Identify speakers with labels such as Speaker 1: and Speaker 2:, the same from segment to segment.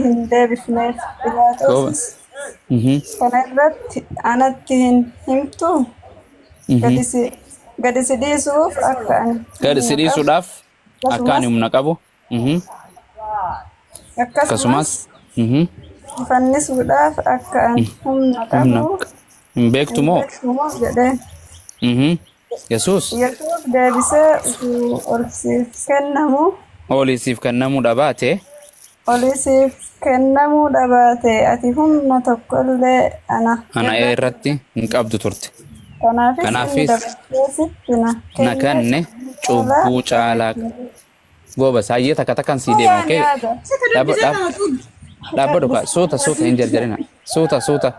Speaker 1: hindi bifneef
Speaker 2: Goobas.
Speaker 1: Pilaatos kana irratti anatti hin himtu gadi si dhiisuuf akka ani
Speaker 2: Gad sidiisuudhaaf akka ani humna qabu.
Speaker 1: akkasumas
Speaker 2: Akkasumas
Speaker 1: fannisuudhaaf akka ani humna
Speaker 2: humna
Speaker 1: qabu
Speaker 2: hin beektu moo?
Speaker 1: beeksumoo jedheen.
Speaker 2: Yesuus
Speaker 1: Yesuus deebisee utuu olsiif kennamu
Speaker 2: oliisiif kennamuudha baate
Speaker 1: olisiif kennamuu dhabaate ati humna tokkollee
Speaker 2: ana irratti hin qabdu turte.
Speaker 1: kanaafis
Speaker 2: Kanaafis
Speaker 1: dabarsee sitti
Speaker 2: na kenne cubbuu caalaa goobas hayyee takka takkaan sii deema okee dhaabbadhu kaa suuta hin jarjarina suuta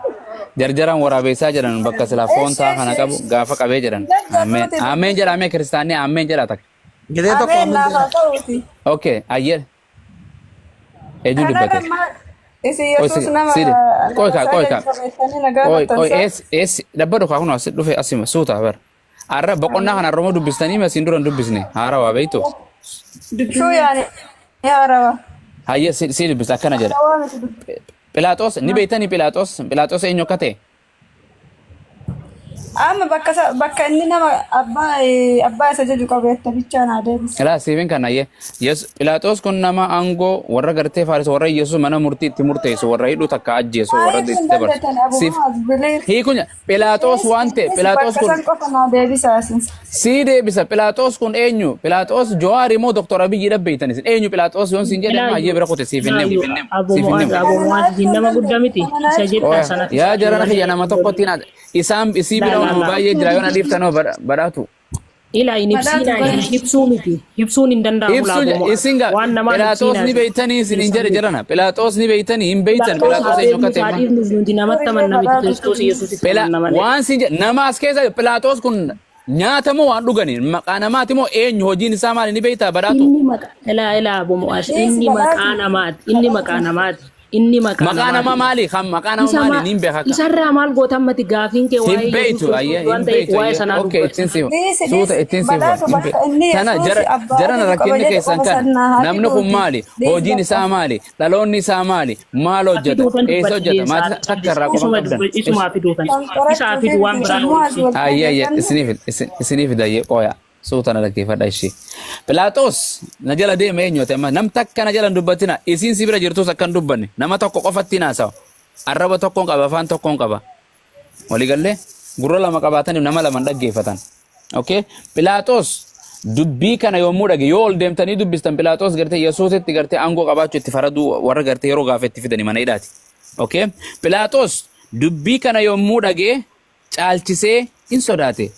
Speaker 2: jarjaraan waraabessaa jedhan bakka silaa foon ta'a kana qabu gaafa qabee jedhan ameen jedha amee kiristaanii ameen jedha takka
Speaker 3: Gede tokko
Speaker 1: Ameen lafa ta'uuti.
Speaker 2: okee hayyee eenyu dubbate
Speaker 1: Isin Yesuus nama
Speaker 2: qoy kaa
Speaker 1: qabeessanii nagaa
Speaker 2: qoy
Speaker 1: maxxansa.
Speaker 2: ees dhabbadhu kaa kun as dhufe asima suuta bar arra boqonnaa kana romo dubbistanii masiin dura hin dubbisne haara waa beeytu
Speaker 1: Shuu yaani yaa raba.
Speaker 2: hayyee sii dubbista akkana jedha Pilaaxoos ni beeytanii Pilaaxoos eenyu akka ta'e
Speaker 1: Amma bakka inni nama abbaa isa jaju qabeetta bichaa naa deebisa.
Speaker 2: Ilaa siifin kana Pilaaxoos kun nama aangoo warra gartee Faaris warra Yesuus mana murtii itti murteessu warra hidhu takka ajjeesu warra itti dabarsu. Siif hiikunya Pilaaxoos waan ta'e Pilaaxoos kun
Speaker 1: qofa naa deebisa asin.
Speaker 2: sii deebisa Pilaaxoos kun eenyu Pilaaxoos Jowaari moo Doktor Abiyyi dhabbeeytanis eenyu Pilaaxoos yoon siin jedhama hayyee bira kute siifin
Speaker 4: nama guddaa miti isa jettaa sana
Speaker 2: yaa jarana kiyya nama tokkotti isaan isii bira baay'ee jira yoon adiiftanoo badhaatu.
Speaker 4: ila in ibsuu miti ibsuun hin danda'amu
Speaker 2: Isin Pilaaxoos ni beeytanii isin hin jedhe jedhana Pilaaxoos ni beeytanii hin beeytan Pilaaxoos eenyu akka ta'e
Speaker 4: nuti namatti amanna miti Kiristoos Yesuusitti amanna malee.
Speaker 2: waan siin jedhe nama as keessa Pilaaxoos kun nyaata moo waan dhuganii maqaa namaati moo eenyu hojiin isaa maali ni beeytaa badhaatu
Speaker 4: Inni maqaa ilaa bomo'aas inni maqaa namaati inni
Speaker 2: maqaa nama maali kan maqaa nama maali niin beeka
Speaker 4: isarraa maal gootan mati gaafiin kee
Speaker 2: hin beeytu ayyee hin beeytu okay ittiin sifu suuta ittiin sifu tana jarana rakkinni keessan kana namni kun maali hojiin isaa maali dhaloonni isaa maali maal hojjeta eessa hojjeta maatii takka irraa qofa qabdan
Speaker 4: isumaa fiduutan isaa fidu waan biraa
Speaker 2: ayyee isiniif dayyee qooya suuta na dhaggeeffadha ishee Pilaaxoos na jala deema eenyoote amma nam takka na jala hin dubbatina isiin si bira jirtus akka hin dubbanne nama tokko qofatti naasawa arraba tokkoon qaba afaan tokkoon qaba waliigallee gurra lama qabaataniif nama lama hin dhaggeeffatan okay Pilaaxoos dubbii kana yommuu dhage yoo ol deemtanii dubbistan Pilaaxoos gartee Yesuusitti gartee aangoo qabaachuu itti faraduu warra gartee yeroo gaafa itti fidanii mana hidhaati okay Pilaaxoos dubbii kana yommuu dhage caalchisee hin sodaate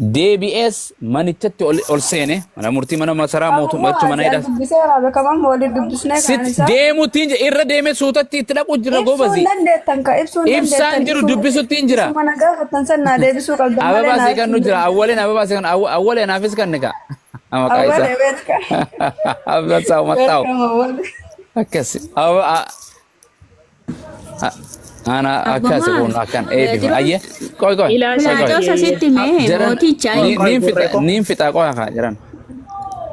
Speaker 2: DBS manichatti ol seene mana murtii mana masaraa mootummaatti mana hidhaa
Speaker 1: Dubbiseera beekaman waliin dubbisnee kan isaa.
Speaker 2: deemutti irra deeme suutatti itti dhaqu jira goobasi
Speaker 1: Ibsuun dandeettan ka ibsuun dandeettan.
Speaker 2: ibsaan jiru dubbisutti hin jira
Speaker 1: Mana gaafattan sannaa deebisuu qabdan malee
Speaker 2: ababaa
Speaker 1: naa
Speaker 2: see kan nu jira ababaa see kan awwalee naafis kan nika maqaa isaa
Speaker 1: Awwalee beetka.
Speaker 2: abbasaa mattaa'u akkasi ana akkasi kun akkan eebifa ayye koy
Speaker 5: Pilaaxoos asitti mee mooticha
Speaker 2: niin fixa qoya kaa jiran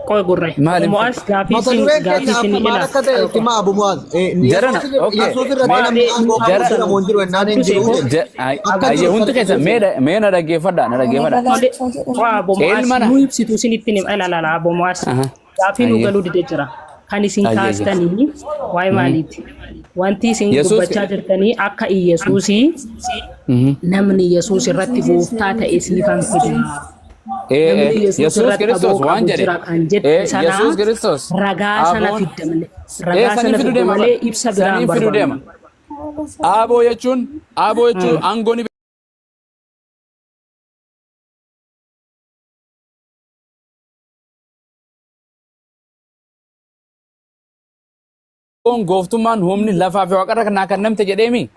Speaker 4: qoy gurre
Speaker 2: Maaliif?
Speaker 4: bomo'aas gaafii
Speaker 3: mata
Speaker 4: sin
Speaker 3: duree
Speaker 4: gaafii
Speaker 3: keenya
Speaker 4: sin
Speaker 3: akkuma
Speaker 4: ila
Speaker 3: akka ta'e itti maa Abu Mu'aaz.
Speaker 2: Jarana, okay.
Speaker 3: Yesuus irratti namni aangoo qabu jedhamu hin jiru ennaan hin jiru.
Speaker 2: ayye hundi keessa mee na dhaggeeffadha
Speaker 4: waa bomo'aas
Speaker 2: Ilmana.
Speaker 4: nu ibsitu sin itti nim ilaalala bomo'aas gaafii nu
Speaker 2: Ayye.
Speaker 4: galuu dide jira kan isin
Speaker 2: Ayye.
Speaker 4: kaastanii waa'ee maaliiti wanti isin
Speaker 2: Yesuus-
Speaker 4: dubbachaa jirtanii akka Iyesuusii namni Yesuus irratti gooftaa ta'e siifan fidu.
Speaker 2: Yesuus Kiristoos waan jedhe Yesuus Kiristoos
Speaker 4: ragaa sana fidda malee
Speaker 2: sanii
Speaker 4: ragaa sana
Speaker 2: fiduu
Speaker 4: fidda
Speaker 2: deema
Speaker 4: malee ibsa biraan
Speaker 2: sanii fiduu deema
Speaker 4: barbaadu.
Speaker 2: aaboo jechuun aangoon gooftummaan humni lafaa fi waaqarra kanaa kan namte jedheemi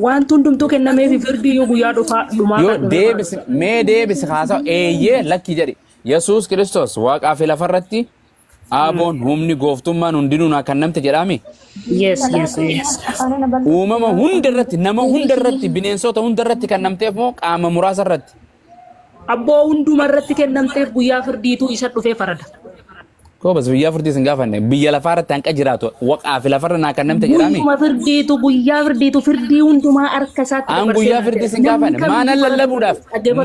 Speaker 4: Wanti hundumtuu kennameefi firdii yoo guyyaa dhufaa dhumaa
Speaker 2: yoo deebise haasawu eeyyee lakki jedhe Yesuus Kiristoos waaqaa fi lafarratti aaboon humni gooftummaan hundinuu kan namte jedhaami
Speaker 4: yes
Speaker 2: uumama hundarratti nama hundarratti bineensota hundarratti kan namteef moo qaama muraasa irratti
Speaker 4: abboo hunduma irratti kennamteef guyyaa firdiitu isa dhufee farada.
Speaker 2: Koobas biyyaa furtii sin gaafanne biyya lafaarratti hanqa jiraatu waqaa fi lafarra naa kan namte jedhami.
Speaker 4: Guyyuma firdiitu guyyaa firdiitu firdii hundumaa harka isaatti
Speaker 2: An guyyaa firdii sin gaafanne maanan lallabuudhaaf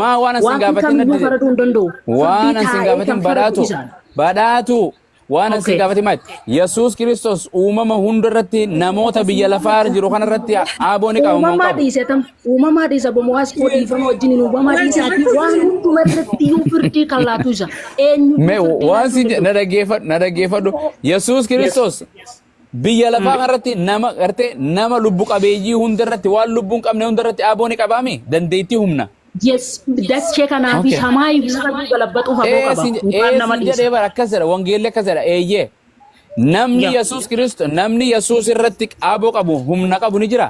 Speaker 2: maa waan sin gaafatin waan sin gaafatin badhaatu waan sin gaafatin maal Yesuus Kiristoos uumama hundarratti namoota biyya lafaarra jiru kanarratti aabooni qabamuun qabu.
Speaker 4: Uumamaa dhiisa bomo'aas qoodiifama wajjin uumamaa dhiisaati waan hundumarratti yoo firdii kan laatu isa
Speaker 2: mee waan si na dhaggeeffadhu Yesuus Kiristoos biyya lafaa kanarratti nama gartee nama lubbu qabeeyyii hundarratti waan lubbuun qabne hundarratti aabooni qabaami dandeettii humna.
Speaker 4: Yes, dachee kanaafi hamaa ibsa galabbatuuf aboo qaba. Waan nama dhiisa.
Speaker 2: Jedhee bara akkas jedha wangeelli akkas jedha eeyyee namni Yesuus Kiristoos namni Yesuus irratti aaboo qabu humna qabu ni jira.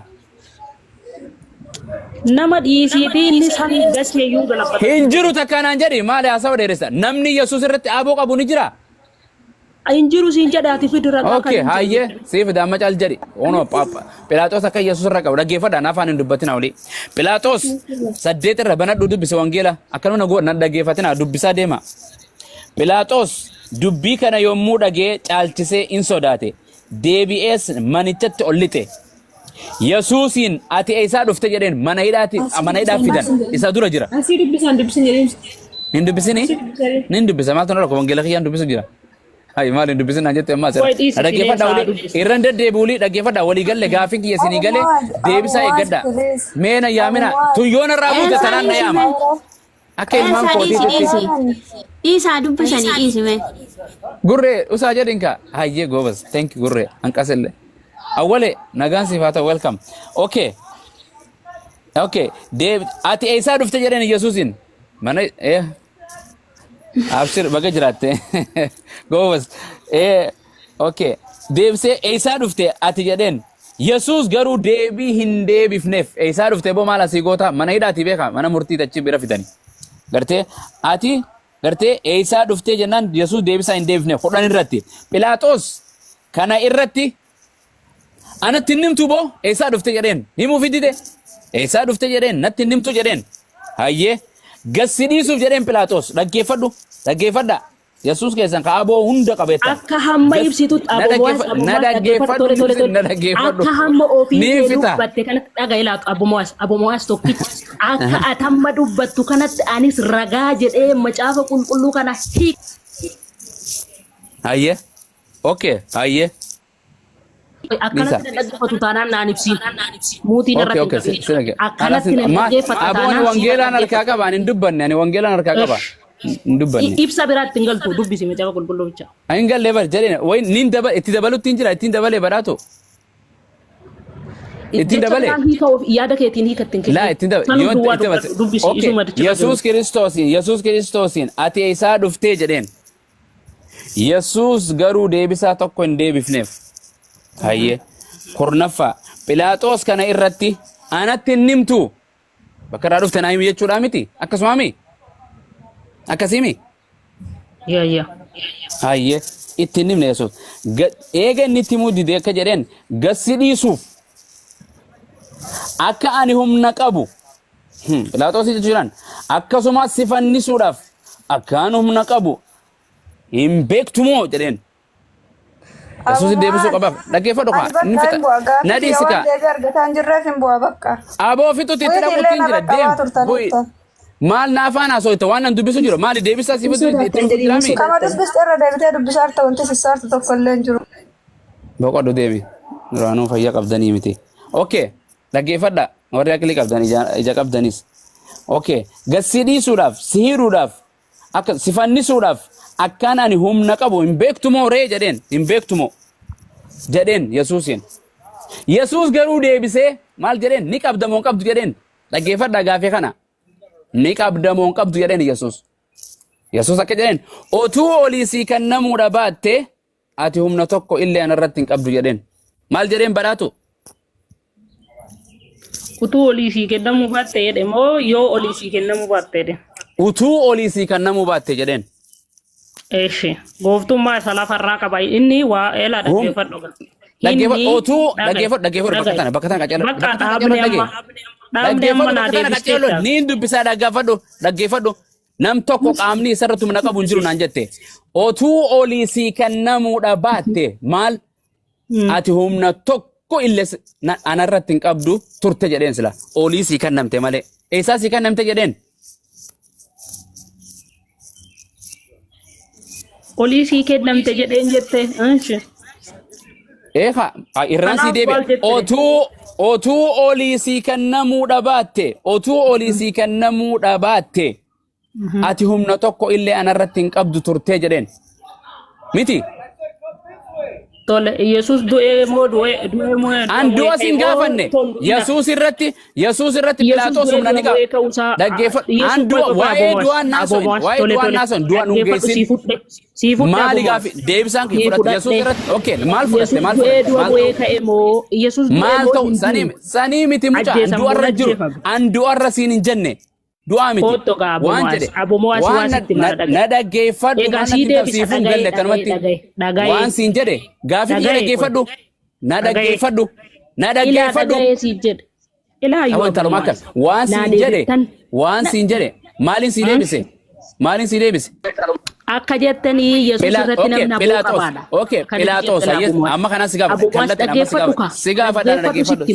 Speaker 4: Nama dhiisiifi inni sanii dachee iyyuu galabbatu.
Speaker 2: Hin jiru takkaanaan jedhi maali haasawa dheeressa namni Yesuus irratti aaboo qabu ni jira.
Speaker 4: Injiru siin jedhaati fidura akka
Speaker 2: Okay, hayyee siif daama caal jedhi. Ono Pilaaxoos akka Yesuus irra qabu dhaggeeffadhaan afaan hin dubbatina oli. Pilaaxoos 8 irra banadhu dubbise wangeela akkanuma na dhaggeeffatina dubbisaa deema. Pilaaxoos dubbii kana yommuu dhagee caalchisee in sodaate. Deebi'ees manichatti ol lixe. Yesuusiin ati eessaa dhufte jedheen mana hidhaa fidan isa dura jira.
Speaker 1: Asii dubbisaan dubbisin jedheen.
Speaker 2: Hin dubbisini? Nin dubbisa maaltu na rakko wangeela kiyyaan dubbisu jira. Hai maal hin dubbisin naan jette ammaa sira. Dhaggeeffadhaa walii irran deddeebi'uulii dhaggeeffadhaa walii galle gaaffiin kiyya sinii galee deebisaa eeggadhaa. Meena yaamina tuyyoon irraa buute tanaan na yaama. Akka ilmaan kootii
Speaker 5: Isaa dubbisanii dhiisime.
Speaker 2: Gurree usaa jedhinka hayyee goobas thank you gurree hanqasille. Awwale nagaan siif haa ta'u welcome. Okay. Okay. Ati eessaa dhufte jedheen Yesuusin mana Abshir baga jiraatte goobas okay deebisee eessaa dhufte ati jedheen Yesuus garuu deebii hin deebifneef eessaa dhufte boo maal asii goota mana hidhaati beeka mana murtii tachi bira fidani gartee ati gartee eessaa dhufte jennaan Yesuus deebisaa hin deebifneef hodhan irratti Pilaaxoos kana irratti anatti hin nimtu boo eessaa dhufte jedheen himuu fidite eessaa dhufte jedheen natti hin nimtu jedheen hayyee gassidhiisuuf jedheen Pilaaxoos dhaggeeffadhaa Yesuus keessan kaaboo hunda qabeetta
Speaker 4: akka hamma ibsitutti akka hamma ofii dubbatte kanatti dhaga ilaatu abomo'aas tokkicha akka atamma dubbattu kanatti anis ragaa jedhee macaafa qulqulluu kana hiik
Speaker 2: hayyee okay hayyee
Speaker 4: akkanatti dhaggeeffatu taanaan naan ibsiin muutiin irratti akkanatti dhaggeeffatu taanaan
Speaker 2: aboon wangeelaan harkaa qaba ani hin dubbanne ani wangeelaan harkaa qaba hin dubbanne
Speaker 4: ibsa biraatti hin galtu dubbisi macaafa qulqulluu bicha
Speaker 2: hin galle bar jedheen way nin itti dabalutti hin jira ittiin dabalee badhaato ittiin dabalee
Speaker 4: yaada keetiin hiikattiin
Speaker 2: laa ittiin dabalee Yesuus Kiristoosiin ati eessaa dhuftee jedheen Yesuus garuu deebisaa tokko hin deebifneef hayyee kurnaffaa Pilaaxoos kana irratti anatti hin nimtu bakka irraa dhufte naa himi jechuudha miti akkasumaami akkasimi hayyee itti hin nimne Yesuus eega inni itti himuu dide akka jedheen gassidhiisuuf akka ani humna qabu Pilaaxoos jechuudhaan akkasumas si fannisuudhaaf akka ani humna qabu hin beektumoo jedheen Yesuus deebisuu qabaaf dhaggeeffadhu kaa inni fita na dhiisika aboo fixutti itti dhaquutti hin jira deem maal na afaan haasofte waan nan dubbisu jiru maali deebisaa si fitu itti fudhiraami
Speaker 1: kama dubbiste irra deebitee dubbisaa harta wanti sissaartu tokko illee hin jiru
Speaker 2: boqodhu deebi duraanuu fayyaa qabdanii miti okay dhaggeeffadha warri aqlii qabdan ija qabdanis okay gassidhiisuudhaaf si hiruudhaaf akka si fannisuudhaaf akkaan ani humna qabu hin beektumoo ree jedheen hin beektumoo jedheen Yesuusiin Yesuus garuu deebisee maal jedheen ni qabdamoo qabdu jedheen dhaggeeffadhaa gaafee kana ni qabdamoo qabdu jedheen Yesuus akka jedheen otuu olii sii kennamuudha baatte ati humna tokko illee anarratti hin qabdu jedheen maal jedheen badhaatu
Speaker 4: utuu olii sii kennamuu baatte jedhe moo yoo olii sii kennamuu baatte jedhe
Speaker 2: utuu olii sii kennamuu baatte jedheen
Speaker 4: Eeshi gooftummaa isa lafarraa qaba inni waa eelaa dhaggeeffadhu
Speaker 2: bakka tana qaceello niin dubbisaa dhaggeeffadhu Nam tokko qaamni isarratti humna qabu hin jiru naan jette. Otuu olii sii kennamuudha baatte maal ati humna tokko illee anarratti hin qabdu turte jedheen sila. Olii sii kennamte malee. Eessaa sii kennamte jedheen?
Speaker 4: Olii sii kennamte jedheen jette.
Speaker 2: Eeka irraan sii deebi'e. Otuu olii sii kennamuudha baatte. Otuu olii sii kennamuudha baatte. Ati humna tokko illee anarratti hin qabdu turte jedheen. Miti.
Speaker 4: Tole Yesus du'ee moo
Speaker 2: An du'a sin gaafanne. Yesus irratti Pilaaxoos humna ni qaba. Dhaggeeffadhu. An du'a waa'ee du'aan naason du'a nu geessin. Maali gaafi deebisaan kee fudhatte Yesus irratti. Okay maal fudhatte maal maal ta'u sanii miti mucaa an du'arra jiru an du'arra siin hin jenne. Du'a miti waan jedhe waan na dhaggeeffadhu waan natti tarsiifuun galle kanumatti waan siin jedhe gaafii biyya dhaggeeffadhu na dhaggeeffadhu waan siin jedhe maaliin sii deebise
Speaker 4: akka jettanii Yesus irratti namna qabaadha.
Speaker 2: Okay Pilaaxoos amma kana si gaafa kallattiin amma si gaafa dhaggeeffadhu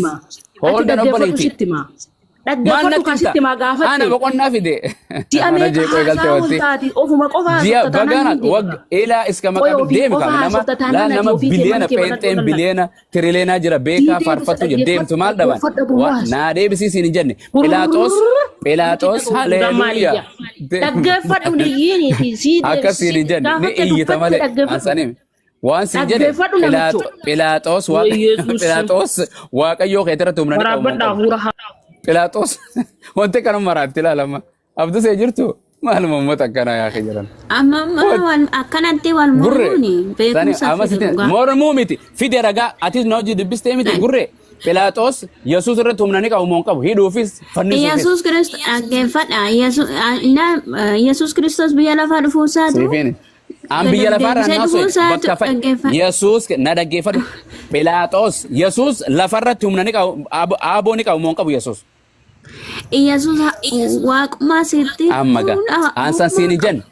Speaker 2: hold on obboleetti.
Speaker 4: Dhaggeeffadhu kasitti maa gaafate.
Speaker 2: Ana boqonnaa fide.
Speaker 4: Ji'amee haasaa hundaati ofuma qofaa
Speaker 2: ji'a bagaana wag ilaa iska maqaa deemu kana nama biliyoona peenxeen biliyoona tirileena jira beekaa farfattu jira deemtu maal dhaban naa deebisiisin hin jenne Pilaaxoos haleluuyaa
Speaker 4: dhaggeeffadhu dhiyyiin
Speaker 2: akkasiin hin jenne ni iyyita malee ansaniin waan sin jedhe Pilaaxoos waaqayyoo keetirratti humna ni qabu. Pilaaxoos wanti kanuma maraatti ilaalama. Abduu see jirtu maaluma uummata akkanaa yaa jiran.
Speaker 5: Amma akkanatti wal mormuuni beekumsa
Speaker 2: mormuu miti fide ragaa atis na hojii dubbistee miti gurree. Pilaaxoos Yesuus irratti humna ni qabu moo hin qabu hidhuufis fannisuufis.
Speaker 5: Yesuus Kiristoos dhaggeeffadha. Yesuus Kiristoos biyya lafaa dhufuu isaatu.
Speaker 2: An biyya lafarraa naasoo bakka fa'i Yesuus na dhaggeeffadhu. Pilaaxoos Yesuus lafarratti humna ni qabu aaboo ni qabu moo hin qabu Yesuus.
Speaker 5: Yesuus waaqummaa sitti.
Speaker 2: Amma ansan siin hin jenne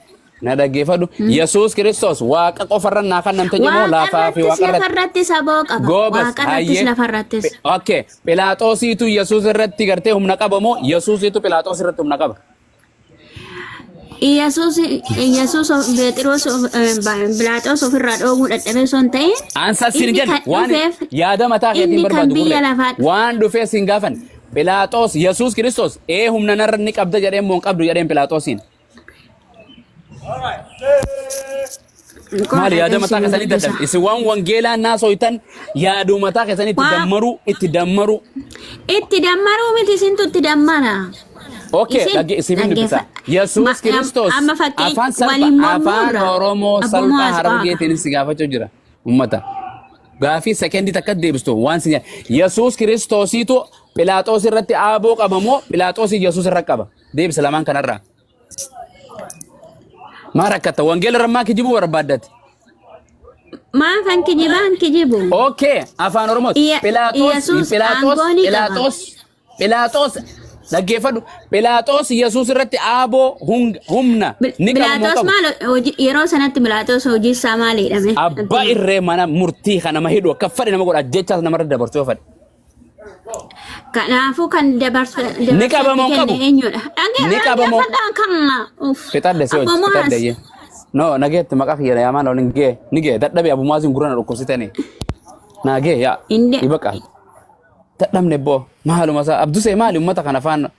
Speaker 2: na dhaggeeffadhu. Yesuus Kiristoos waaqa qofarra naa kan namte jedhamu lafaa fi
Speaker 5: waaqarratti saboo qaba. Waaqarrattis lafarrattis.
Speaker 2: Okay Pilaaxoosiitu Yesuus irratti gartee humna qaba moo Yesuusiitu Pilaaxoos irratti humna qaba.
Speaker 5: Yesus Pilaaxoos ofirraa dhoowwuu dadhabee son ta'e.
Speaker 2: Ansa siin jenne waan yaada mataa keetiin barbaadu waan dhufee siin gaafan Pilaaxoos Yesuus Kiristoos humna narra ni qabda jedheen moo hin qabdu jedheen Pilaaxoosiin. Maali yaada mataa keessanii dadhabe isin waan wangeelaa naasoitan yaadu mataa keessanii itti dammaru
Speaker 5: miti isintu itti dammara.
Speaker 2: Okay, lagi sifin bisa. Yesus Kristus. Afaan Oromoo salphaa harargeetiin si gaafachuu jira. Ummata. Gaafii sekendi takka deebistu waan sin Yesus Kiristoosiitu Pilaaxoos irratti aaboo qaba moo Pilaaxoos Yesus irra qaba. Deebisa lamaan kanarraa. Maa rakkata wangeela rammaa kijibu barbaaddati.
Speaker 5: Maa kan kijibu.
Speaker 2: Okay, afaan Oromoo. Pilaaxoos dhaggeeffadhu Pilaaxoos Yesuus irratti aaboo humna ni qabu.
Speaker 5: Pilaaxoos maal yeroo sanatti Pilaaxoos hojii isaa maal jedhame?
Speaker 2: Abbaa irree mana murtii kana nama hidhu akka fadhi nama godha jechaas namarra dabarsuu fadhi.
Speaker 5: Kanaafuu kan dabarsu
Speaker 2: ni qabamoo qabu. Ni qabamoo. Fixadde si hojii fixadde yee. No nageetti maqaa kiyya yaa maal olin gee ni gee dadhabe abumaasiin gurana dhukkubsitanii. Naagee yaa ibaqaa. Tadhamne bo maaluma sa Abdusee maali ummata kana afaan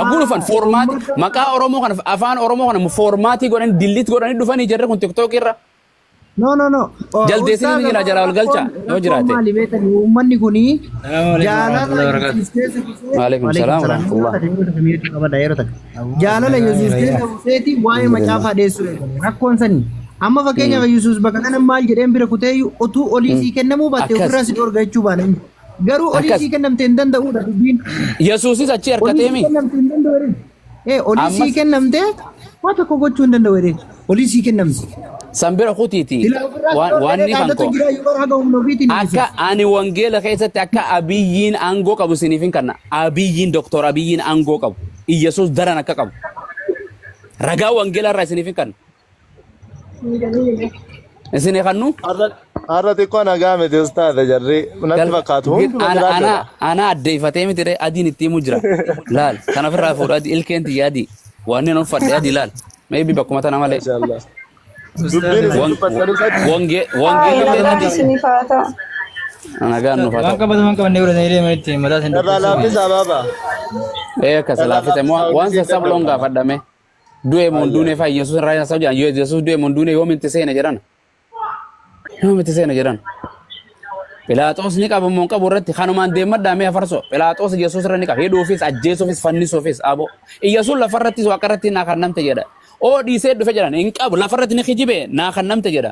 Speaker 2: agulufan formaati maqaa Oromoo kana afaan Oromoo kana formaati godhan dillit godhan dhufanii jirre kun TikTok irra.
Speaker 3: No.
Speaker 2: Jaldeessin ni jira jara galcha yoo jiraate.
Speaker 3: Maali beekan uummanni kuni jaalala.
Speaker 2: Waalaikum salaam wa rahmatullah.
Speaker 3: Jaalala Yesuus Kiristoosiiti waa'ee macaafaa dheessu rakkoon sanii. Amma fakkeenyaaf Yesuus bakka kana maal jedheen bira kuteeyyu otuu olii sii kennamuu baatte ofirraa si dhorga jechuu baana. Garuu olii sii kennamte hin danda'uudha dubbiin.
Speaker 2: Yesuusis achi harkateemi.
Speaker 3: Olii sii kennamte waa tokko gochuu hin danda'u. Olii sii kennamte.
Speaker 2: Sambira kutiiti waan ni fanko akka ani wangeela keessatti akka abiyyiin aangoo qabu siniifin kana abiyyiin doktor abiyyiin aangoo qabu Yesuus daran akka qabu ragaa wangeela irraa isiniif hin kennu. Isin kannu
Speaker 6: Har'a xiqqoo nagaa miti ustaadha jarri natti fakkaatu
Speaker 2: ana addeeffatee miti re adiin itti himu jira laal kana ofirraa fuudhu adii ilkeen tiyya adii waan inni uffadhe adii laal maybe bakkuma tana malee wangeela adii
Speaker 1: isiniif haa ta'u.
Speaker 2: nagaan nuuf haa ta'u.
Speaker 7: Waan qabannee godhatanii deemanitti mataa isin
Speaker 6: irraa laaffisa baaba
Speaker 2: akkas laafite waan sassabloon gaafadhame du'e moon duune faa Yesuus irraa isaa jedhan Yesuus du'e moon duune yoomitti seena jedhan yoomitti seena jedhan Pilaaxoos ni qaba moon qabu irratti kanumaan deemadhaamee afarso Pilaaxoos Yesuus irra ni qaba hidhuufis ajjeesuufis fannisuufis abo Yesuus lafarrattis waaqarratti naa kan namte jedha oo dhiisee dhufe jedhan hin qabu lafarratti ni kijibe naa kan namte jedha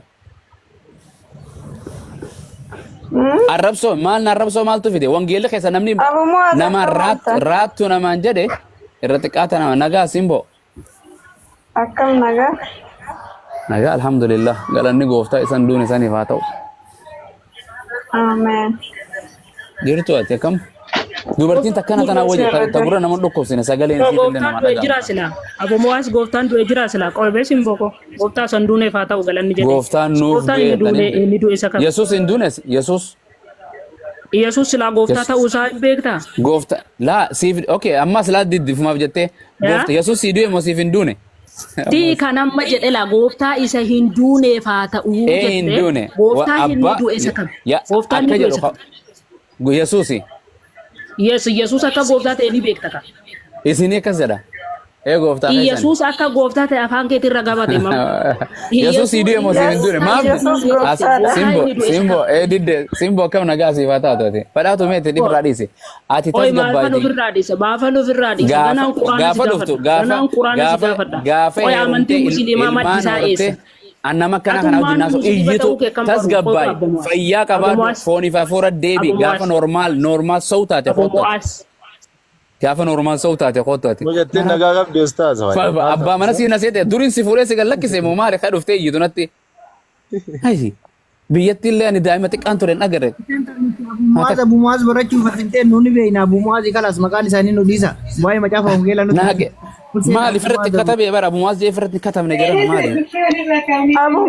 Speaker 2: arrabso maaltu fide wangeela keessa namni nama raattu namaan jedhe irratti qaata nama nagaa simbo
Speaker 1: Akkam nagaa.
Speaker 2: nagaa alhamdulillah galanni gooftaa isan duun isaniif haa ta'u
Speaker 1: Amen.
Speaker 2: jirtu ati akkam dubartiin takkana tanaa wajji tagura nama dhukkubsine sagaleen siifillee nama
Speaker 4: Gooftaan du'e jira sila. Abomoas gooftaan du'e jira sila. Qalbee simboko. Gooftaa san duuneef haa ta'u galanni jedhe.
Speaker 2: gooftaan nuuf
Speaker 4: Inni du'e isa kam.
Speaker 2: Yesuus hin duunes Yesuus
Speaker 4: Yesuus sila gooftaa ta'uu isaa hin beektaa?
Speaker 2: goofta laa siif okay ammas laa diddifumaaf jettee goofta Yesuus si du'e moo siif hin duune
Speaker 4: Tii kan amma jedhe la gooftaa isa hin duuneef haa ta'uu
Speaker 2: hin duune
Speaker 4: jette. Gooftaa hin du'e isa kam. Gooftaan hin du'e isa kam.
Speaker 2: Yesuusi
Speaker 4: Yesuus akka gooftaa ta'e ni beekta ka.
Speaker 2: isinii akkas jedha gooftaa keessan
Speaker 4: Yesuus akka gooftaa ta'e afaan keetiin ragaa baate maal?
Speaker 2: Yesuus si du'e moo siif hin duune maaf simbo akkam nagaa siif haa taatu ati badhaatu meete dhibirraa dhiise ati tas gabbaati
Speaker 4: Baafan ofirraa dhiise. Ganaan
Speaker 2: gaafa dhuftu gaafa
Speaker 4: amantii musliimaa maddisaa eessa?
Speaker 2: annama kana kana wajjinaasu iyyitu tas gabbaay fayyaa qabaatu fooniif hafuura deebi gaafa normaal sawtaate
Speaker 4: Abomoas.
Speaker 2: gaafa normaal sawtaate qottati
Speaker 6: mujatiin nagaa qabdi ustaaz
Speaker 2: abbaa mana siina seete durin si fuudhee si gallakkise moo maali ka dhuftee iyyitu natti ayi biyyatti illee ani daa'ima xiqqaan ture hin agarre
Speaker 3: Abumaas barachuuf asintee nuni beeyna Abumaas kalas maqaan isaanii nu dhiisa waa'ee macaafa wangeelaa nuti
Speaker 2: naage maali firratti katabee bara Abumaas jee firratti katabne jedhama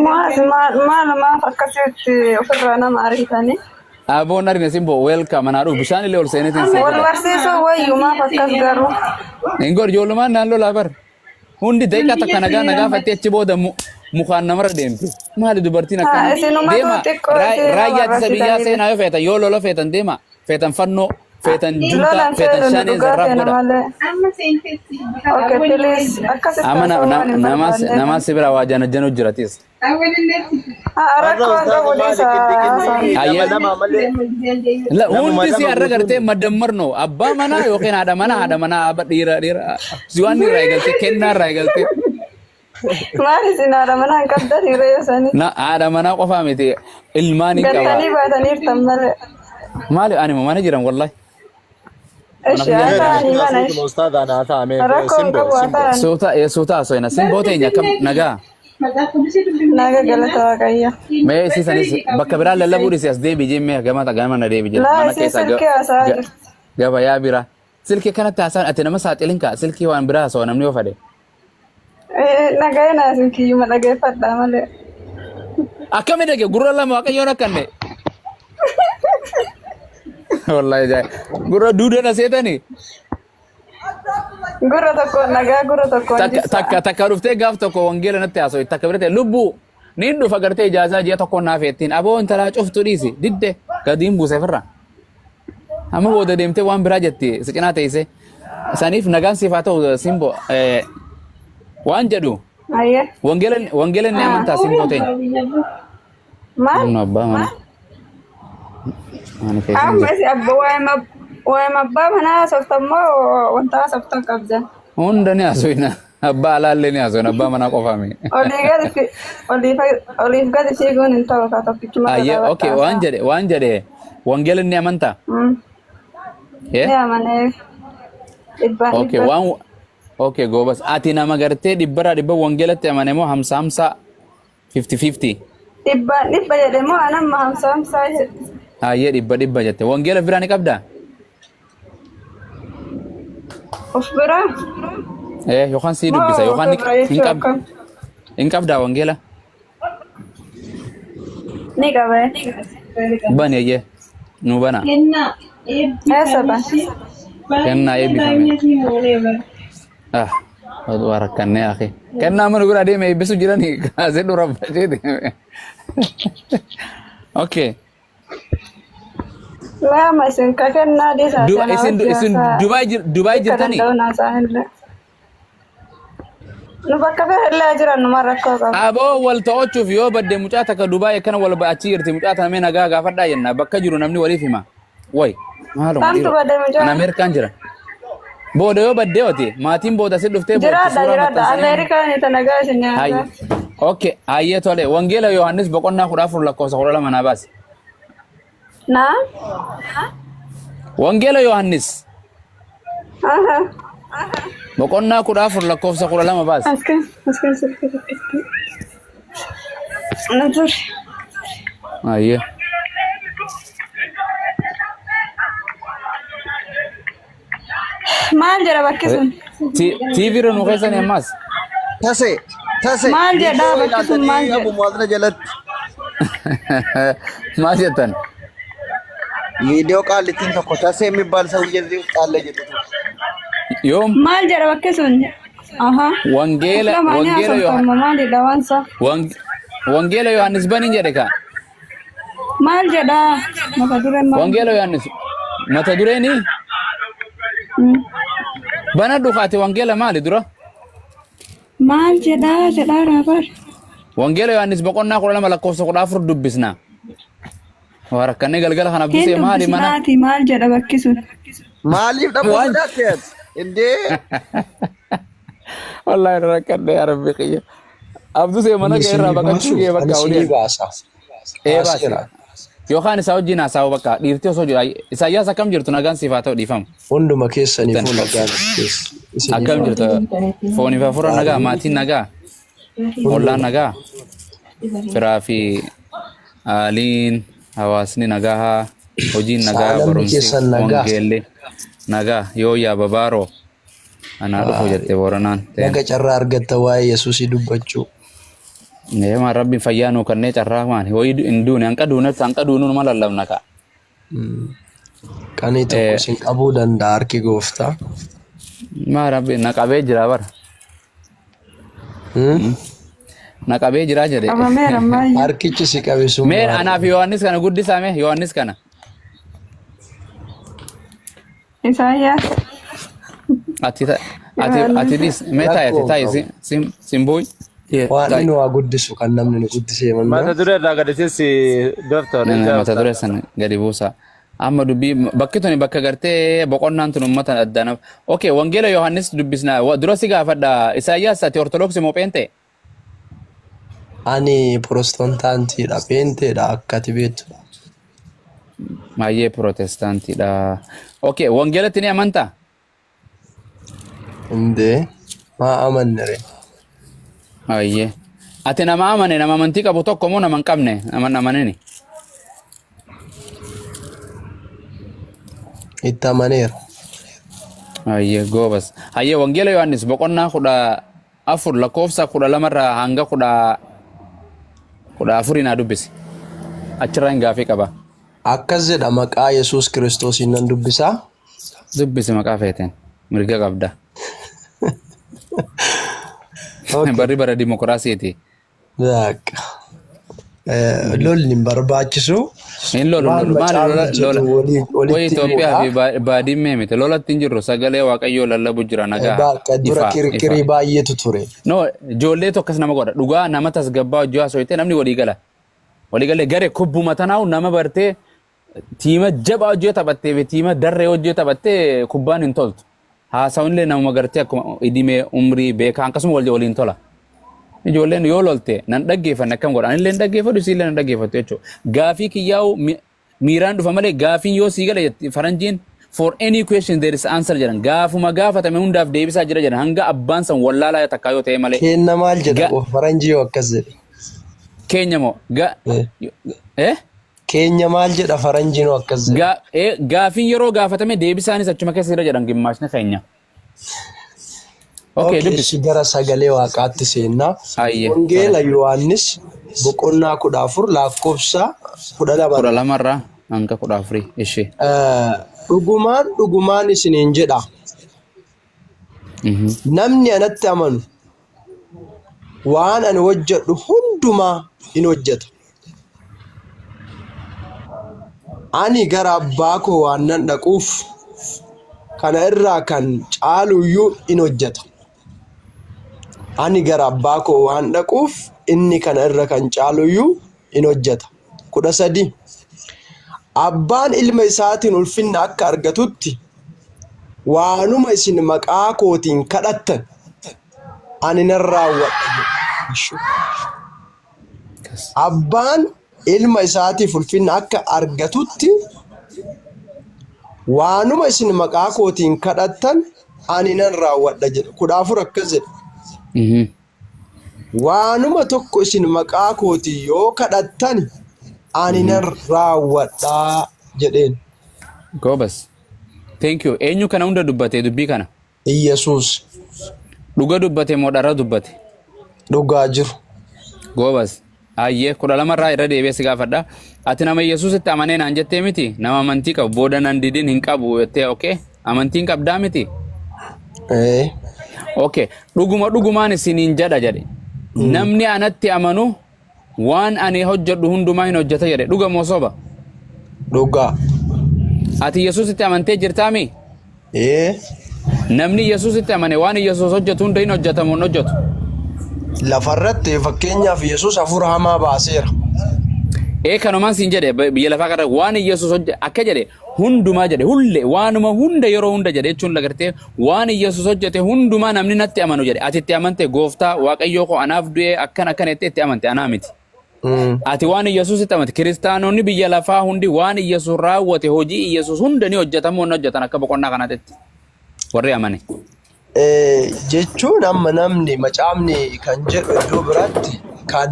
Speaker 2: maali
Speaker 1: Abumaas maaf akkasitti ofirraa nama ariitanii.
Speaker 2: aboon argina simbo welcome anaa dhufu bishaan illee ol seenetiin
Speaker 1: Wal
Speaker 2: seeta
Speaker 1: barsiisuu wayyu maaf akkas garuu.
Speaker 2: ingor ijoollumaan naannoo laa bar hundi daqiiqaa takka nagaa fattee achi booda mukaan namarra deemtu maali dubartiin akkana
Speaker 1: isinuma
Speaker 2: deema
Speaker 1: xiqqoo isin
Speaker 2: raayyaa ittisa
Speaker 1: nama
Speaker 2: biyyaa
Speaker 1: barsiisan.
Speaker 2: seenaa yoo feetan yoo lola feetan deema feetan fannoo feetan junta
Speaker 1: Lolaan
Speaker 2: feetan
Speaker 1: seeraan
Speaker 2: shanee
Speaker 1: dhugaa
Speaker 2: zarraaf
Speaker 1: ta'e
Speaker 2: godha
Speaker 1: malee. Okay, please. Akkasitti
Speaker 2: amma
Speaker 1: haasawaan hin
Speaker 2: nama
Speaker 1: barbaanne.
Speaker 2: si bira waa janajjanu jiratis
Speaker 1: Rakkoon qabu dhiisa.
Speaker 2: hundi si har'a gartee madammarno abbaa manaa yookiin haadha manaa abba dhiira si waan irraa eegalte kennaa irraa eegalte
Speaker 1: Maal isin haadha manaa hin qabdan hiree isaanii.
Speaker 2: na haadha manaa qofaa miti ilmaan hin qaba
Speaker 1: Gattanii baataniirtan malee.
Speaker 2: maali ani mana jiran wallahi
Speaker 1: Ishi haa ta'anii mana ishi.
Speaker 6: ustaaz anaa taa'ame
Speaker 1: Rakkoon qabu haa ta'an.
Speaker 2: suuta asoina simboo teenya kam nagaa
Speaker 1: Naga galata waaqayyo.
Speaker 2: mee isiisanis bakka biraa lallabuu dhisi as deebi jemmee gama na deebi jira
Speaker 1: Laa isii silkii haasa'aa jirti.
Speaker 2: gabayaa bira silkii kanatti haasaan ati nama saaxilin kaa silkii waan biraa haasa'u namni yoo fade
Speaker 1: Nagaya naa silkiyyuma dhageeffadhaa malee.
Speaker 2: akkami dhage gurra lama waaqayyoon akkanne wallahi jaa gurra duudana seetani
Speaker 1: Gurra tokkoon nagaa gurra tokkoon jibsa.
Speaker 2: takka dhuftee gaaf tokko wangeela natti haasa'u takka birate lubbuu niin dhufa gartee ijaazaa ji'a tokkoon naaf ettiin aboo intalaa cuftu dhiisi didde gadiin buuse firra amma booda deemtee waan biraa jetti si cinaa teessee saniif nagaan siif haa ta'u simbo waan jedhu
Speaker 1: Ayyee.
Speaker 2: wangeela ni amantaa simboo teenya
Speaker 1: Maal?
Speaker 2: humna abbaa mana
Speaker 1: Amma si abba waa'ee abbaa manaa softammoo wanta softan qabdan.
Speaker 2: hunda ni haasofna abbaa alaallee ni haasofna abbaa manaa qofaami
Speaker 1: Oliif gadi fiiguun hin ta'u kaa tokkichuma.
Speaker 2: ayyee okay waan jedhe wangeela ni amantaa
Speaker 1: Ni amanee dhibbaan
Speaker 2: okay
Speaker 1: dhibba.
Speaker 2: waan okay goobas ati nama gartee dhibbarraa dhibba wangeelatti amane moo hamsa 50-50
Speaker 1: Dhibbaan dhibba jedhe moo anamma hamsaa jedhe.
Speaker 2: ayyee dhibba jette wangeela biraa ni qabdaa
Speaker 1: Of biraa
Speaker 2: Yookaan sii dubbisa yookaan hin qabdaa wangeela.
Speaker 1: Ni qabe.
Speaker 2: Bani ayyee nu bana.
Speaker 1: Eessa ba?
Speaker 2: Kennaa eebbifame. Waa rakkannee akhi. Kennaa mana bira deeme eebbisu jiranii kaasee dura bashee deeme. Okay.
Speaker 1: Lama isin ka kennaa dhiisaa
Speaker 2: Isin Dubaay jirtanii?
Speaker 1: Nu bakka fe'ellee jiran numa rakkoo qabu.
Speaker 2: Aboo wal ta'ochuuf yoo badde mucaa takka Dubaay akkana wal achi jirti mucaa tana mee nagaa gaafadhaa jenna bakka jiru namni waliif hima. Way maaluma
Speaker 1: Kamtu badde mucaa?
Speaker 2: An Ameerikaan jira. Booda yoo baddee oti maatiin booda si dhuftee
Speaker 1: Jiraadha. Ameerikaan isa nagaa isin nyaata.
Speaker 2: Okay, hayyee tole wangeela Yohaannis boqonnaa 14 lakkoofsa 12 naa baasi.
Speaker 1: Naa?
Speaker 2: Wangeela Yohaannis boqonnaa 14 lakkoofsa 12 baasi.
Speaker 1: Askan. Natur.
Speaker 2: Hayyee.
Speaker 1: Maal jedha bakki sun?
Speaker 2: TV irra nu keessanii ammas.
Speaker 6: Tase.
Speaker 1: Maal jedha bakki sun maal jedha?
Speaker 6: Abu Muazna jalatti.
Speaker 2: Maal jettan?
Speaker 6: Video qaalittiin tokko tase የሚባል ሰውዬ እዚህ ውስጥ አለ jedhu.
Speaker 2: Yoom?
Speaker 1: Maal jedha bakki sun?
Speaker 2: Wangeela Yohaannis baniin jedhe ka.
Speaker 1: Maal jedha? Mata dureen maal?
Speaker 2: Wangeela Yohaannis mata dureeni? Bana dhufaate wangeela maali dura?
Speaker 1: Maal jedha raabar?
Speaker 2: Wangeela Yohaannis boqonnaa 12 lakkoofsa 14 dubbisna. Waa rakkannee galgala kana abdusee maali mana?
Speaker 1: Maal jedha bakki sun?
Speaker 6: Maaliif dhabuu sodaattees? Indee.
Speaker 2: Wallahi rakkannee yaa rabbi qiyya. Abdusee mana keerraa baqachuu kee bakka olii. Baasa. Yookaan isa wajjin haasa'u bakka dhiirtii osoo jira. Isaayyaas akkam jirtu nagaan siif haa ta'u dhiifamu.
Speaker 8: Hunduma keessanii fuula nagaan
Speaker 2: akkam jirtu fooniif hafuura nagaa maatiin nagaa ollaan nagaa firaa fi aliin hawaasni nagaa hojiin nagaa barumsi wangeelli nagaa yoo yaa babaaroo anaa dhufu jette booranaan.
Speaker 8: Naga carraa argatta waa'ee Yesuusii dubbachuu.
Speaker 2: Neema rabbiin fayyaa nuu kannee carraa maani ho'i hin duune hanqa duunuun ma lallabna ka.
Speaker 8: Qanii tokko isin qabuu danda'a harki gooftaa.
Speaker 2: Maa rabbiin na qabee jira bara. Na qabee jira jedhe.
Speaker 1: Qabameera maayyaa.
Speaker 8: Harkichi si qabe sun.
Speaker 2: Mee anaaf Yohaannis kana guddisaa mee Yohaannis kana.
Speaker 1: Isaayyaas.
Speaker 2: Ati dis mee taa'e simbuuy.
Speaker 8: Waan inni waa guddisu kan namni nu guddisee manna.
Speaker 6: Mata duree irraa gadhiisisi Dooftor.
Speaker 2: Mata duree sana gadi buusa. Amma dubbii bakki tuni bakka gartee boqonnaan tun uummata addaanaaf. Okay, wangeela Yohaannis dubbisna. Dura si gaafadha. Isaayyaas ati ortodoksii moo peentee?
Speaker 8: Ani protestantiidha, peenteedha akka ati beektu.
Speaker 2: Maayyee protestaantiidha. Okay, wangeelatti ni amantaa?
Speaker 8: Indee maa amannere.
Speaker 2: Maayyee. Ati nama amane nama amantii qabu tokko moo nama hin qabne nama amaneni?
Speaker 8: Itti amaneera.
Speaker 2: Maayyee goobas. Hayyee wangeela Yohaannis boqonnaa 14 lakkoofsa 12 irraa hanga 14 naa dubbisi. Achirraa hin gaafii qaba.
Speaker 8: Akkas jedha maqaa Yesuus Kiristoosiin nan dubbisaa.
Speaker 2: Dubbisi maqaa feeteen mirga qabda. Barri dimokiraasiiti.
Speaker 8: Lolli hin barbaachisu.
Speaker 2: Hin lolu lola. Wayii Itoophiyaa fi baadimmee miti lolatti hin jirru sagalee waaqayyoo lallabu jira nagaa.
Speaker 8: Dura kirkirii baay'eetu ture.
Speaker 2: No ijoollee tokkos nama godha dhugaa nama tasgabbaa hojii haasofte namni walii gala. Walii galee garee kubbuma tanaa'u nama bartee tiima jabaa hojii taphattee fi tiima darree hojii taphattee kubbaan hin toltu. Haasawinlee nama gartee akkuma idimee umrii beekaa akkasuma waliin tola. Ijoolleen yoo lolte nan dhaggeeffanne akkam godha anillee nan dhaggeeffadhu isiillee nan dhaggeeffattu jechuudha. Gaafii kiyyaa'u miiraan dhufa malee gaafiin yoo sii gala faranjiin for any question there is answer jedhan gaafuma gaafatame hundaaf deebisaa jira jedhan hanga abbaan san wallaalaa takkaa yoo ta'e malee.
Speaker 8: Keenna maal jedha faranjii yoo akkas jedhe.
Speaker 2: Keenya moo
Speaker 8: Keenya maal jedha faranjiin akkas jedhe.
Speaker 2: Gaafiin yeroo gaafatame deebisaanis achuma keessa jira jedhan gimmaashni keenya. Okay,
Speaker 8: Okay,
Speaker 2: dubbisi.
Speaker 8: gara sagalee waaqaatti seennaa.
Speaker 2: Hayyee.
Speaker 8: Wangeela Yohaannis boqonnaa 14 lakkoofsa 12.
Speaker 2: 12 hanga 14 ishee.
Speaker 8: Dhugumaan isiniin jedha. Namni anatti amanu waan ani hojjedhu hundumaa in hojjeta. Ani gara abbaa koo waan nan dhaquuf kana irraa kan caaluyyuu in hojjeta. Ani gara abbaa koo waan dhaquuf inni kana irra kan caaluyyuu in hojjeta. 13 Abbaan ilma isaatiin ulfinna akka argatutti waanuma isin maqaa kootiin kadhattan ani nan raawwadha. Abbaan ilma isaatiif ulfinna akka argatutti waanuma isin maqaa kootiin kadhattan ani nan raawwadha jedha. 14 akkas jedha. Waanuma tokko isin maqaa kootii yoo kadhattan ani nan raawwadha jedheen.
Speaker 2: Gobas. Thank you. Eenyu kana hunda dubbate dubbii kana?
Speaker 8: Iyyesuus
Speaker 2: Dhuga dubbate moo dhara dubbate?
Speaker 8: dhugaa jiru.
Speaker 2: Gobas. Hayyee 12 irraa irra deebi'ee si gaafadha. Ati nama Yesuusitti amanee naan jettee miti? Nama amantii qabu booda nan didin hin qabu jettee okay? Amantiin qabdaa miti? Okay. Dhugumaan isiniin jedha jedhe. Namni anatti amanu waan ani hojjedhu hundumaa hin hojjeta jedhe. Dhuga moo soba?
Speaker 8: Dhugaa.
Speaker 2: Ati Yesuusitti amantee jirtaami? Namni Yesuusitti amane waan Yesuus hojjetu hunda hin hojjetamu hin hojjetu.
Speaker 8: Lafarratti fakkeenyaaf Yesuus hafuura hamaa baaseera.
Speaker 2: Kanumaan siin jedhe biyya lafaa kana waan Yesuus hojjete akka jedhe hundumaa jedhe hulle waanuma hunda yeroo hunda jedhe jechuun lagartee waan Yesuus hojjete hundumaa namni natti amanu jedhe. Ati itti amante gooftaa waaqayyoo koo anaaf du'ee akkan itti amante anaa miti. Ati waan Yesuusitti amante kiristaanonni biyya lafaa hundi waan Yesuus raawwate hojii Yesuus hunda ni hojjetamu hin hojjetan akka boqonnaa kanaatti warri amane.
Speaker 8: Jechuun amma namni macaafni kan jedhu iddoo biraatti kan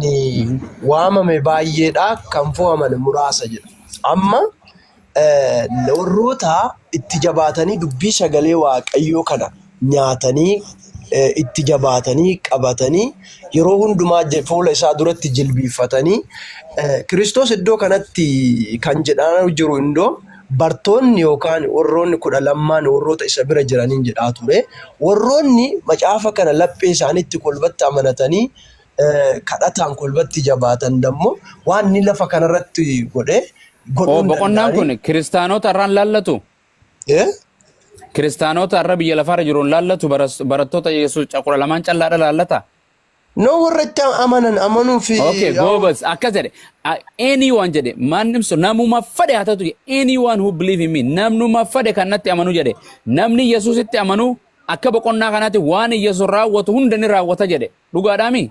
Speaker 8: waamame baay'eedha kan fo'aman muraasa jedha. Amma warroota itti jabaatanii dubbii sagalee waaqayyoo kana nyaatanii itti jabaatanii qabatanii yeroo hundumaa fuula isaa duratti jilbiifatanii Kiristoos iddoo kanatti kan jedhaan jiru indoo bartoonni yookaan warroonni 12 warroota isa bira jiraniin jedhaa ture. Warroonni macaafa kana laphee isaaniitti kolbatti amanatanii kadhataan kolbatti jabaatan dammoo waan ni lafa kanarratti godhe godhuun
Speaker 2: boqonnaan kun kiristaanota irraan laallatu? Kiristaanota irra biyya lafaarra jiruun laallatu barattoota Yesuus 12 callaadha laallata?
Speaker 8: No warra itti amanan amanuu fi
Speaker 2: Okay, Gobas akkas jedhe anyone jedhe mannimso namuma fade haa ta'u anyone who believe in me namnuma fade kan natti amanu jedhe namni Yesuusitti amanu akka boqonnaa kanaatti waan Yesuus raawwatu hunda ni raawwata jedhe dhugaadhaami?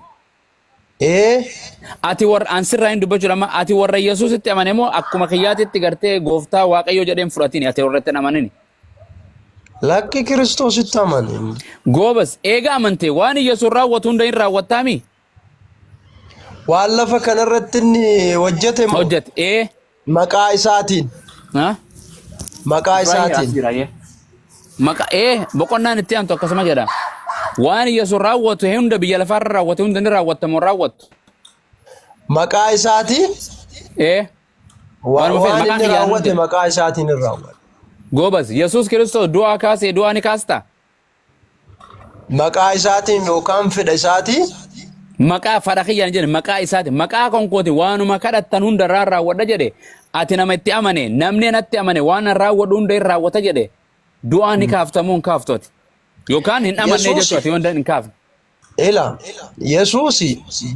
Speaker 2: Ati warra ansirraa hin dubbachuu lama ati warra Yesuusitti amane moo akkuma kiyyaatitti gartee gooftaa waaqayyoo jedheen fudhatini ati warra itti amanini?
Speaker 8: Lakki Kiristoositti amane.
Speaker 2: Gobas eega amante waan Yesuus raawwatu hunda hin raawwattaami?
Speaker 8: Waan lafa kanarratti inni hojjete moo?
Speaker 2: Hojjete
Speaker 8: maqaa isaatiin. Maqaa isaatiin.
Speaker 2: Boqonnaan itti aantu akkasuma jedha. Waan Yesuus raawwatu hunda biyya lafaarra raawwatu hunda ni raawwatamu raawwatu.
Speaker 8: Maqaa isaatiin?
Speaker 2: Waan
Speaker 8: inni raawwate maqaa isaatiin hin raawwatu.
Speaker 2: Gobas Yesuus Kiristoos du'aa kaasee du'aa ni kaasta?
Speaker 8: Maqaa isaatiin yookaan fedha isaatiin?
Speaker 2: Maqaa fedha kiyyaan jedhe maqaa isaatiin maqaa konkooti waanuma kadhattan hunda raawwadha jedhe ati nama itti amane namni natti amane waan raawwadhu hunda hin raawwata jedhe du'aa ni kaaftamu hin kaaftooti yookaan hin amanne jechuudha wanda hin kaafne.
Speaker 8: Yesuus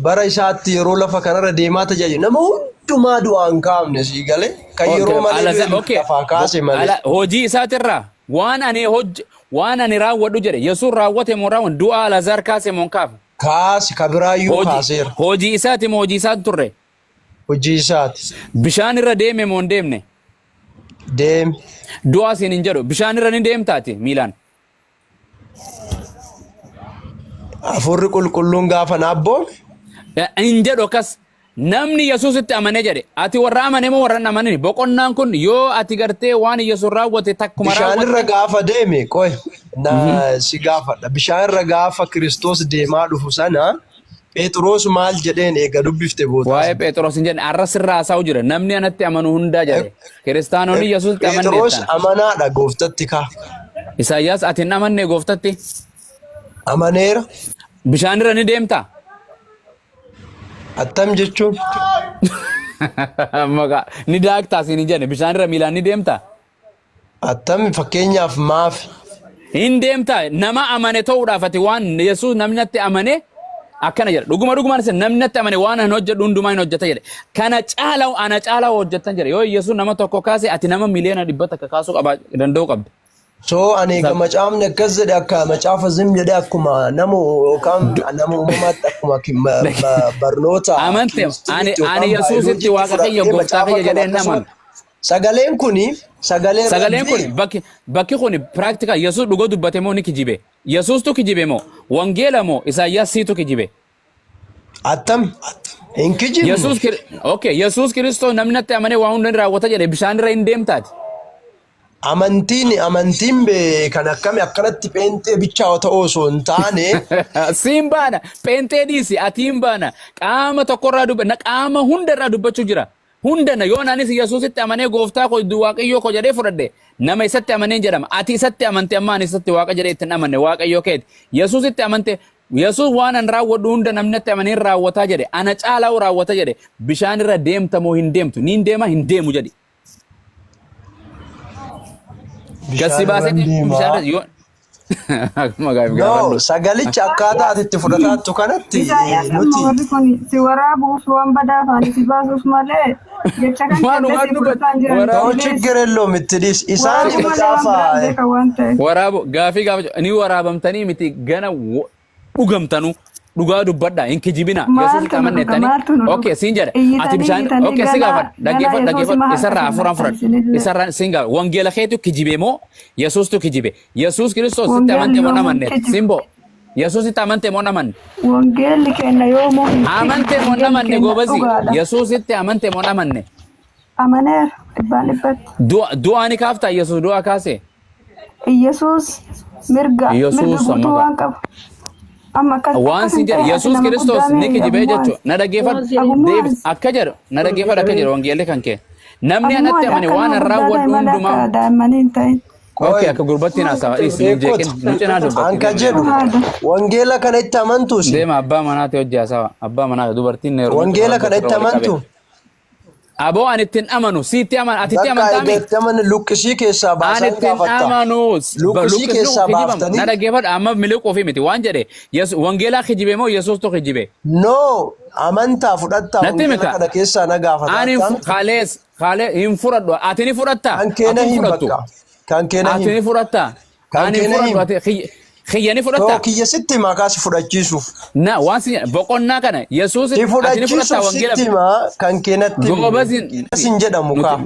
Speaker 8: bara isaatti yeroo lafa kanarra deemaa tajaajilu nama hundumaa du'aan kaafne sii galee kan yeroo malee lafaa kaase malee.
Speaker 2: Hojii isaatirraa waan ani raawwadhu jedhe Yesuus raawwate moo raawwan du'aa Alaazar kaase moo kaafne?
Speaker 8: Kaase kabiraayyuu kaaseera.
Speaker 2: Hojii isaati moo hojii isaati turre?
Speaker 8: Hojii isaati.
Speaker 2: Bishaan irra deeme moo hin deemne?
Speaker 8: Deeme.
Speaker 2: Du'aa siin hin jedhu bishaan irra ni deemtaati miilaan?
Speaker 8: Afurri qulqulluun gaafa naabboon?
Speaker 2: Hin jedhu akkas namni Yesuusitti amane jedhe ati warra amane moo warra hin amanin boqonnaan kun yoo ati gartee waan Yesuus raawwate takkuma
Speaker 8: raawwate. Bishaan irra gaafa deeme qoy. na si gaafadha. Bishaan irra gaafa Kiristoos deemaa dhufu sana Phexros maal jedheen eega dubbifte booda.
Speaker 2: Waa'ee Phexros hin jenne arras irraa haasa'u jira. Namni anatti amanu hundaa jedhe. Kiristaanonni Yesuusitti amanne.
Speaker 8: Phexros amanaadha gooftatti ka.
Speaker 2: Isaayyaas ati hin amanne gooftatti?
Speaker 8: Amaneera.
Speaker 2: Bishaan irra ni deemta?
Speaker 8: Attam jechuun.
Speaker 2: Maqaa ni daaktaa siin hin jenne bishaan irra miilaan ni deemta?
Speaker 8: Attam fakkeenyaaf maaf.
Speaker 2: Hin deemta nama amane ta'uudhaaf ati waan Yesuus namni natti amane akkana jedha. Dhugumaan isa namni natti amane waan an hojjedhu hundumaa hin hojjeta jedhe. Kana caalaa ana caalaa hojjetan jedhe. Yoo Yesuus nama tokko kaase ati nama miliyoona 100 akka kaasuu danda'u qabda.
Speaker 8: So ani ga macaafni akkas jedhe akka macaafa zim jedhe akkuma nama yookaan nama uumamaatti akkuma barnoota.
Speaker 2: Amante ani Yesuusitti waaqa kiyya gooftaa kiyya jedhee naman.
Speaker 8: Sagaleen kuni
Speaker 2: bakki kuni practical Yesuus dhugoo dubbate moo ni kijibe? Yesuus tu kijibe moo? Wangeela moo? Isaayyaas tu kijibe?
Speaker 8: Attam hin kijibe.
Speaker 2: Yesuus Kiristoos namni natti amane waa hunda raawwata jedhe bishaan irra hin deemtaati.
Speaker 8: Amantiin kan akkami akkanatti pheenxee bichaa ta'uu osoo hin taane.
Speaker 2: Siin baana pheenxee dhiisi atiin baana qaama tokkorraa dubbanna qaama hundarraa dubbachuu jira. Hundana yoo naanis Yesuusitti amanee gooftaa koo waaqayyoo koo jedhee fudhadhe nama isatti amanee jedhama. Ati isatti amante amma ani isatti waaqa jedhee ittiin amanne waaqayyoo keeti. Yesuusitti amante Yesuus waan an raawwadhu hunda namni natti amanee raawwataa jedhe. Ana caalaa raawwata jedhe. Bishaan irra deemta moo hin deemtu? Niin deema hin deemu jedhi. Kasi baasee bishaan yoo
Speaker 8: No, sagalicha akkaataa ati itti fudhataattu kanatti nuti.
Speaker 1: Si waraabuuf waan badaa faani si baasuuf malee jecha kan keessatti fudhataan jiran.
Speaker 8: Ta'uu chigirelloo mittidis isaan macaafa.
Speaker 2: Waraabu gaafii ni waraabamtanii miti gana dhugamtanu. Dhugaa dubbadha hin kijibina Yesuusitti amannettanii okay siin jedha ati bishaan okay si gaafa dhaggeeffadhu isarraa afuran fudhadhu isarraa siin gaafa wangeela keetu kijibe moo Yesuustu kijibe Yesuus Kiristoos itti amante moo namanne simbo Yesuusitti amante moo namanne
Speaker 1: wangeelli kenna yoo moo
Speaker 2: amante moo namanne goobasi Yesuusitti amante moo namanne
Speaker 1: amaneer dhibbaan
Speaker 2: du'aani kaafta Yesuus du'aa kaase
Speaker 1: Yesuus mirga guutuu waan qabu.
Speaker 2: Waan siin jedhe Yesuus Kiristoos ni kijibee jechuudha. Na dhaggeeffadhu akka jedhu na dhaggeeffadhu akka jedhu wangeelli kan kee namni anatti amane waan an raawwadhu hundumaa. Okay akka gurbattiin haasawa dhiisi jeeqin nu cinaa dubbatu.
Speaker 8: Anka jedhu wangeela kana itti amantus.
Speaker 2: Deema abbaa manaati hojii haasawa abbaa manaa dubartiin neeru.
Speaker 8: Wangeela kana itti amantu.
Speaker 2: Aboo ani ittiin amanu siitti aman ati itti amantaami.
Speaker 8: Bakka itti amanu luqqisii keessaa baasan
Speaker 2: gaafata. Ani ittiin amanu
Speaker 8: luqqisii keessaa baaftanii.
Speaker 2: Na dhaggeeffadhu amma miliquu fi miti waan jedhe wangeelaa kijibe moo Yesuustu kijibe.
Speaker 8: No amantaa fudhattaa wangeela kana keessaa na gaafata.
Speaker 2: Ani kaalee hin fudhadhu ati ni fudhattaa.
Speaker 8: Kan keena hin bakka. Kan keena hin.
Speaker 2: Ati ni fudhattaa. Ani fudhadhu Kiyyani fudhatta.
Speaker 8: Kiyya sitti makaas fudhachiisuuf.
Speaker 2: Na waan si boqonnaa kana Yesuus
Speaker 8: ati fudhachiisuuf sitti kan keenatti. Sin jedhamu kaa.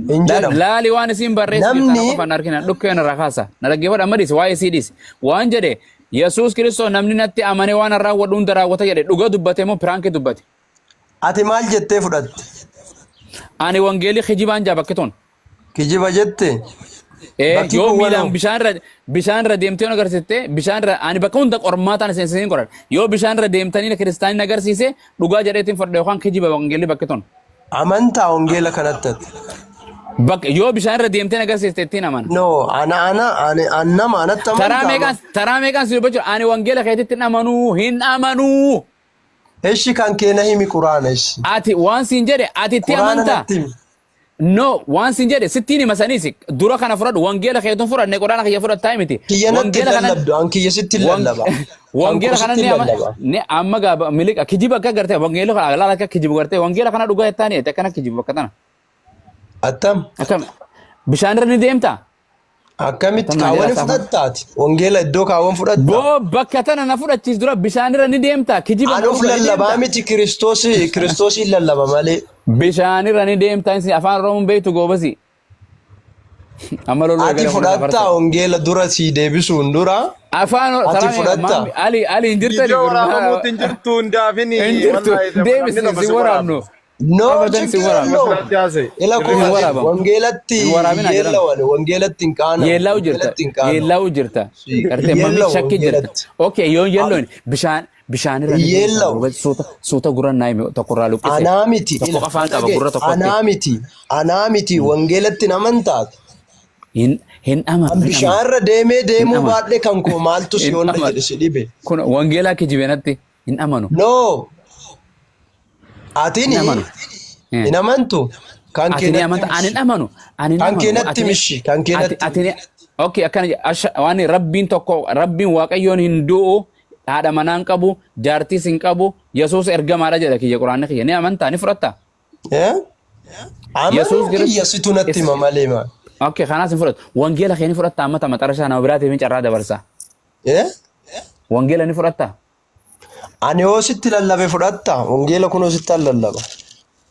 Speaker 8: Hin jedhamu.
Speaker 2: Laali waan isin barreessitan qofaan argina dhukkeen rakaasa. Na dhaggeeffadhu amma dhiisi waa'ee siidis. Waan jedhe Yesuus Kiristoos namni natti amane waan raawwadhu hunda raawwata jedhe dhuga dubbate moo piraankii dubbate.
Speaker 8: Ati maal jettee fudhatte?
Speaker 2: Ani wangeelii kijibaan jaa bakkitoon.
Speaker 8: Kijiba jette.
Speaker 2: Yoo miilaan bishaan irra deemtee agarsiiste bishaan irra ani bakka hunda qormaataan seensiin qoran yoo bishaan irra deemtanii kiristaaniin agarsiise dhugaa jedheetiin fudhadhe yookaan kijiba wangeelli bakkitoon.
Speaker 8: Amantaa wangeela kanatti.
Speaker 2: Bakka yoo bishaan irra deemtee agarsiiste ittiin amana.
Speaker 8: No nama anatti
Speaker 2: amantaa. Taraa meeqaan si dubbachuu ani wangeela keetitti hin amanuu.
Speaker 8: Eshi kan keena himi quraana eshi.
Speaker 2: Ati waan siin jedhe ati itti amantaa. No, waan sin jedhe sittiin himasaniisi dura kana fudhadhu wangeela keetuun fudhadhe quraana kiyya fudhattaa miti.
Speaker 8: Kiyyanatti lallabdu an kiyya sitti lallaba.
Speaker 2: Wangeela kana ni amma gaaba miliqa kijiba akka gartee wangeela kana laala akka kijibu gartee wangeela kana dhugaa jettaani akkana kijibu bakka tana. Akkam bishaan irra ni deemta.
Speaker 8: Akkamitti kaawwan fudhattaati wangeela iddoo kaawwan fudhatta.
Speaker 2: Boo bakka tana na fudhachiis dura bishaan irra ni deemta kijiba.
Speaker 8: Anuuf lallabaa miti kiristoosiin lallaba malee.
Speaker 2: Bishaan irra ni deemta insi afaan Oromoon beektu goobasi.
Speaker 8: Ati fudhattaa wangeela dura si deebisuun dura.
Speaker 2: Afaan
Speaker 8: ati fudhattaa.
Speaker 2: Ali hin jirtu.
Speaker 6: Rahamuutti hin jirtu hundaafini.
Speaker 2: Deebisi si waraabnu.
Speaker 8: No,
Speaker 2: Abadan si
Speaker 8: chicken,
Speaker 2: waraaba.
Speaker 8: no. Ila ko
Speaker 2: Hin waraaba.
Speaker 8: wangeelatti
Speaker 2: Hin waraabina jedhama.
Speaker 8: wangeelatti hin qaanamu.
Speaker 2: Yeellaa'u jirta.
Speaker 8: Wangeelatti hin qaanamu.
Speaker 2: Yeellaa'u jirta. Gartee mamni
Speaker 8: Yeellaa'u
Speaker 2: shakki jirta.
Speaker 8: wangeelatti.
Speaker 2: Okay, yoo yeelloon bishaanirra ni
Speaker 8: Yeellaa'u.
Speaker 2: jirta. Suuta gurra naayime tokkorraa luqqise.
Speaker 8: Anaa miti.
Speaker 2: Tokko afaan qaba gurra tokkotti.
Speaker 8: Anaa miti. Wangeelatti naman taatu.
Speaker 2: Hin amanu.
Speaker 8: An bishaanirra deemee deemuu
Speaker 2: amanu.
Speaker 8: baadhee kan koo maaltu si
Speaker 2: Hin
Speaker 8: oonna
Speaker 2: amanu.
Speaker 8: jedhe si dhibe.
Speaker 2: Kun wangeelaa kijibeenatti hin amanu.
Speaker 8: No. Atini
Speaker 2: Hin amanu.
Speaker 8: hin amantu. Kan
Speaker 2: Ati ni amanta ani hin amanu. Ani hin
Speaker 8: Kan
Speaker 2: amanu.
Speaker 8: keenatti
Speaker 2: Ati ni-
Speaker 8: mishi, kan keenatti
Speaker 2: Ati ni okay akkana waan rabbiin tokko rabbiin waaqayyoon hin du'u haadha manaan qabu jaartiis hin qabu Yesuus ergamaadha jedha kiyya quraanni kiyya ni amantaa ni fudhatta. Yesuus
Speaker 8: Amanuu
Speaker 2: Kiristoos-
Speaker 8: kiyya situ natti hima malee maal.
Speaker 2: Okay kanaas hin fudhatu. Wangeela kee ni fudhatta amma maxarashaa nama biraatiif hin carraa dabarsa. Wangeela ni fudhatta.
Speaker 8: Ani yoo sitti lallabe fudhatta. Wangeela kunoo sitti lallaba.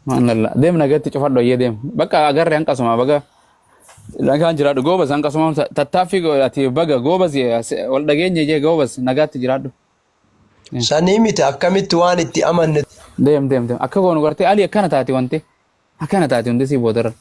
Speaker 2: Maalalla deem nagatti cufadho iyyee deem bakka agarre hanqasuma baga nagaan jiraadhu goobas hanqasuma tattaaffii ati baga goobas wal dhageenya jee goobas nagaatti jiraadhu.
Speaker 8: Sanii miti akkamitti waan itti amanne.
Speaker 2: Deem akka goonu gartee ali akkana taati wanti akkana taati hundi si boodarra.